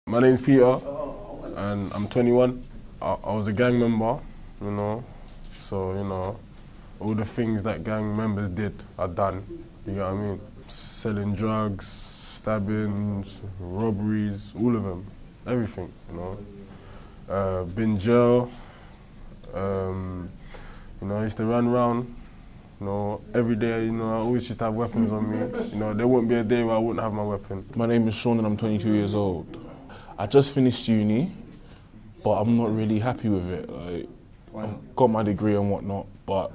My name's Peter, and I'm 21. I was a gang member, you know, so, you know, all the things that gang members did, I've done, you know what I mean? Selling drugs, stabbings, robberies, all of them, everything, you know. Been jail, you know, I used to run around, you know, every day, you know, I always used to have weapons on me. You know, there wouldn't be a day where I wouldn't have my weapon. My name is Sean and I'm 22 years old. I just finished uni, but I'm not really happy with it. Like, I've got my degree and whatnot, but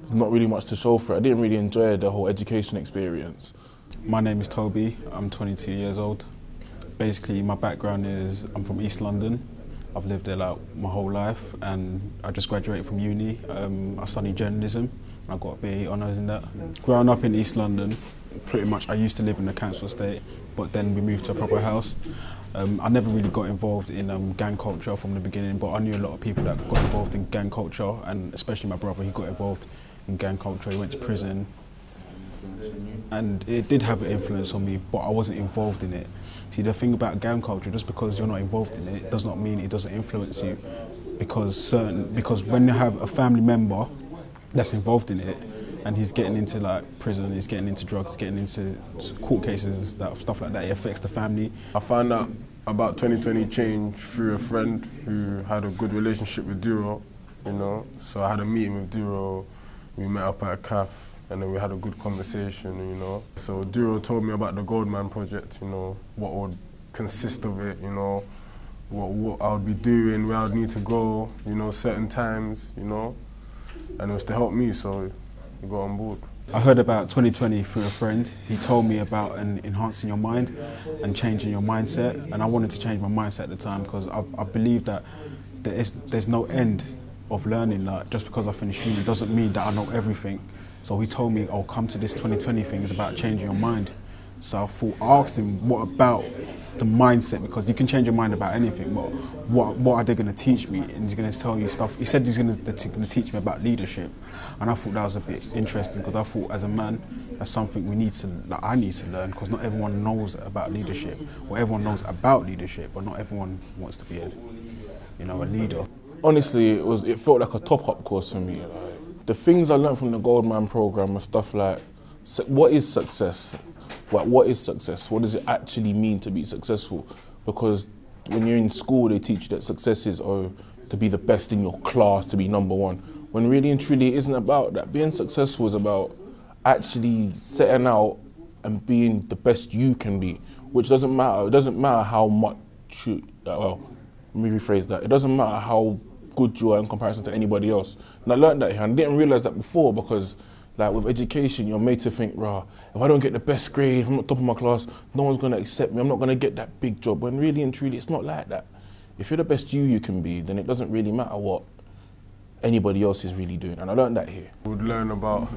there's not really much to show for it. I didn't really enjoy the whole education experience. My name is Toby, I'm 22 years old. Basically, my background is I'm from East London. I've lived there like my whole life, and I just graduated from uni. I studied journalism, and I got a BA honours in that. Growing up in East London, pretty much I used to live in a council estate, but then we moved to a proper house. I never really got involved in gang culture from the beginning, but I knew a lot of people that got involved in gang culture, and especially my brother, he got involved in gang culture. He went to prison, and it did have an influence on me, but I wasn't involved in it. See, the thing about gang culture, just because you're not involved in it, does not mean it doesn't influence you, because when you have a family member that's involved in it, and he's getting into like prison, he's getting into drugs, he's getting into court cases, stuff like that, it affects the family. I found out about 2020 change through a friend who had a good relationship with Duro, you know. So I had a meeting with Duro, we met up at a cafe, and then we had a good conversation, you know. So Duro told me about the GoldMine project, you know, what would consist of it, you know, what I would be doing, where I would need to go, you know, certain times, you know. And it was to help me, so we got on board. I heard about 2020 through a friend. He told me about enhancing your mind and changing your mindset, and I wanted to change my mindset at the time because I believe that there's no end of learning. Like, just because I finished uni doesn't mean that I know everything. So he told me, "Oh, come to this 2020 thing, it's about changing your mind." So I asked him, what about the mindset? Because you can change your mind about anything, but what are they going to teach me? And he's going to tell you stuff. He said he's going to teach me about leadership. And I thought that was a bit interesting, because I thought as a man, that's something I need to learn, because not everyone knows about leadership. Well, everyone knows about leadership, but not everyone wants to be a leader. Honestly, it felt like a top-up course for me. Like, the things I learned from the GoldMine program are stuff like, what is success? What is success? What does it actually mean to be successful? Because when you're in school, they teach you that success is to be the best in your class, to be number one. When really and truly it isn't about that. Being successful is about actually setting out and being the best you can be, which doesn't matter. It doesn't matter how much let me rephrase that. It doesn't matter how good you are in comparison to anybody else. And I learned that here, and I didn't realise that before, because like with education, you're made to think, rah, if I don't get the best grade, if I'm not top of my class, no one's going to accept me, I'm not going to get that big job. When really and truly, it's not like that. If you're the best you can be, then it doesn't really matter what anybody else is really doing. And I learned that here. We'd learn about,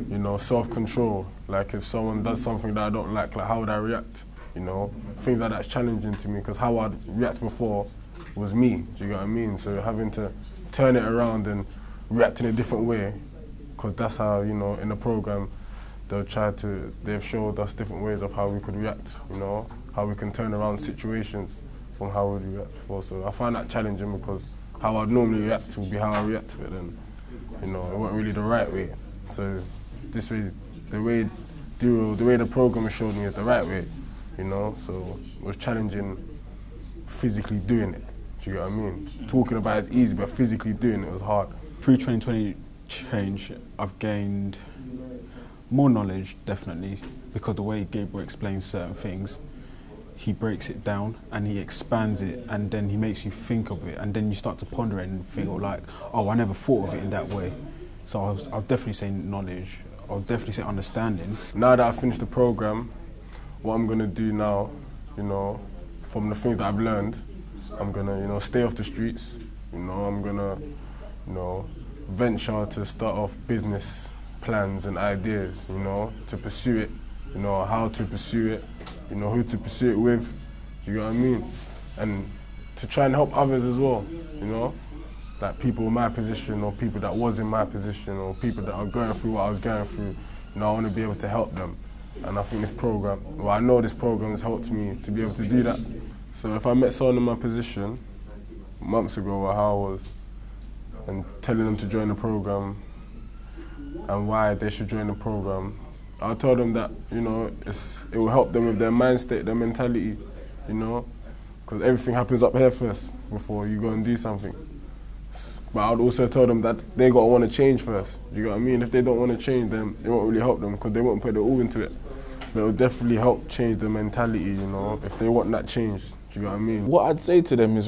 you know, self-control. Like if someone does something that I don't like how would I react? You know, things like that's challenging to me, because how I'd react before was me, do you get what I mean? So having to turn it around and react in a different way, because that's how, you know, in the program, they've showed us different ways of how we could react, you know, how we can turn around situations from how we react before. So I find that challenging, because how I'd normally react would be how I react to it, and, you know, it wasn't really the right way. So this way, the way the program showed me is the right way, you know, so it was challenging physically doing it, do you get what I mean? Talking about it is easy, but physically doing it was hard. Through 2020 change, I've gained more knowledge, definitely, because the way Gabriel explains certain things, he breaks it down and he expands it, and then he makes you think of it, and then you start to ponder it and think, like, oh, I never thought of it in that way. So I'll definitely say knowledge, I'll definitely say understanding. Now that I've finished the program, what I'm going to do now, you know, from the things that I've learned, I'm going to, you know, stay off the streets, you know, I'm going to, you know, venture to start off business plans and ideas, you know, to pursue it, you know, how to pursue it, you know, who to pursue it with, do you get what I mean? And to try and help others as well, you know, like people in my position, or people that was in my position, or people that are going through what I was going through, you know, I want to be able to help them. And I think this program, well, I know this program has helped me to be able to do that. So if I met someone in my position months ago or how I was, and telling them to join the program and why they should join the program, I'll tell them that, you know, it will help them with their mind state, their mentality, you know, because everything happens up here first before you go and do something. But I'd also tell them that they got to want to change first. Do you get what I mean? If they don't want to change, then it won't really help them because they won't put their all into it. But it will definitely help change the mentality, you know, if they want that change. Do you get what I mean? What I'd say to them is,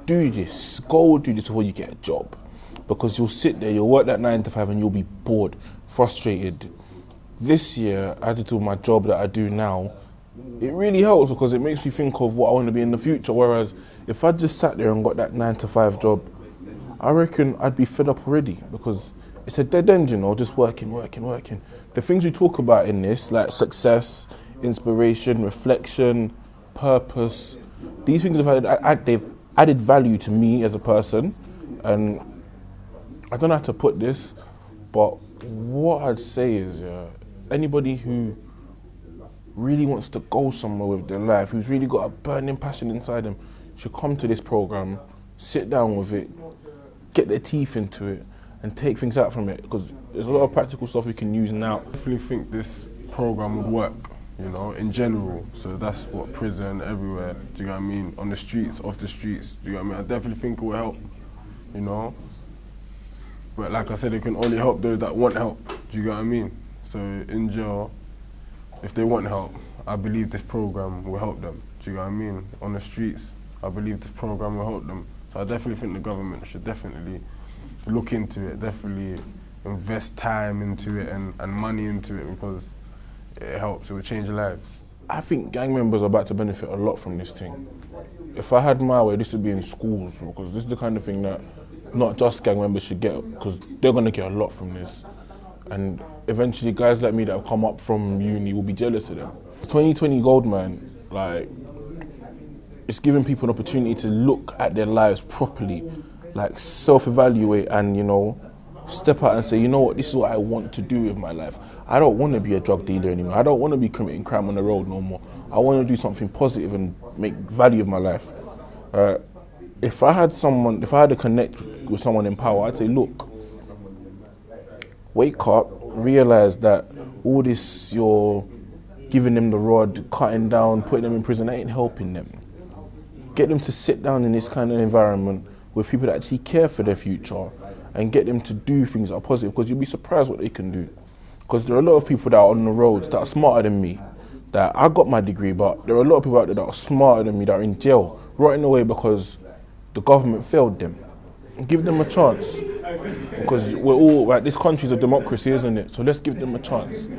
do this. Go do this before you get a job. Because you'll sit there, you'll work that 9 to 5 and you'll be bored, frustrated. This year, I did do my job that I do now. It really helps because it makes me think of what I want to be in the future. Whereas if I just sat there and got that 9 to 5 job, I reckon I'd be fed up already because it's a dead end, you know, just working. The things we talk about in this, like success, inspiration, reflection, purpose, these things they've added value to me as a person. And I don't know how to put this, but what I'd say is, anybody who really wants to go somewhere with their life, who's really got a burning passion inside them, should come to this program, sit down with it, get their teeth into it, and take things out from it, because there's a lot of practical stuff we can use now. I definitely think this program would work, you know, in general. So that's what prison, everywhere, do you know what I mean? On the streets, off the streets, do you know what I mean? I definitely think it will help, you know? But like I said, it can only help those that want help, do you get what I mean? So in jail, if they want help, I believe this program will help them, do you get what I mean? On the streets, I believe this program will help them. So I definitely think the government should definitely look into it, definitely invest time into it and money into it, because it helps, it will change lives. I think gang members are about to benefit a lot from this thing. If I had my way, this would be in schools, because this is the kind of thing that not just gang members should get, because they're going to get a lot from this. And eventually guys like me that have come up from uni will be jealous of them. 2020 GoldMine, like, it's giving people an opportunity to look at their lives properly, like self-evaluate and, you know, step out and say, you know what, this is what I want to do with my life. I don't want to be a drug dealer anymore. I don't want to be committing crime on the road no more. I want to do something positive and make value of my life. If I had to connect with someone in power, I'd say, look, wake up, realize that all this you're giving them the rod, cutting down, putting them in prison, that ain't helping them. Get them to sit down in this kind of environment with people that actually care for their future and get them to do things that are positive, because you'll be surprised what they can do. Because there are a lot of people that are on the roads that are smarter than me. That I got my degree, but there are a lot of people out there that are smarter than me that are in jail, rotting away because the government failed them. Give them a chance. Because we're all, like, this country's a democracy, isn't it? So let's give them a chance.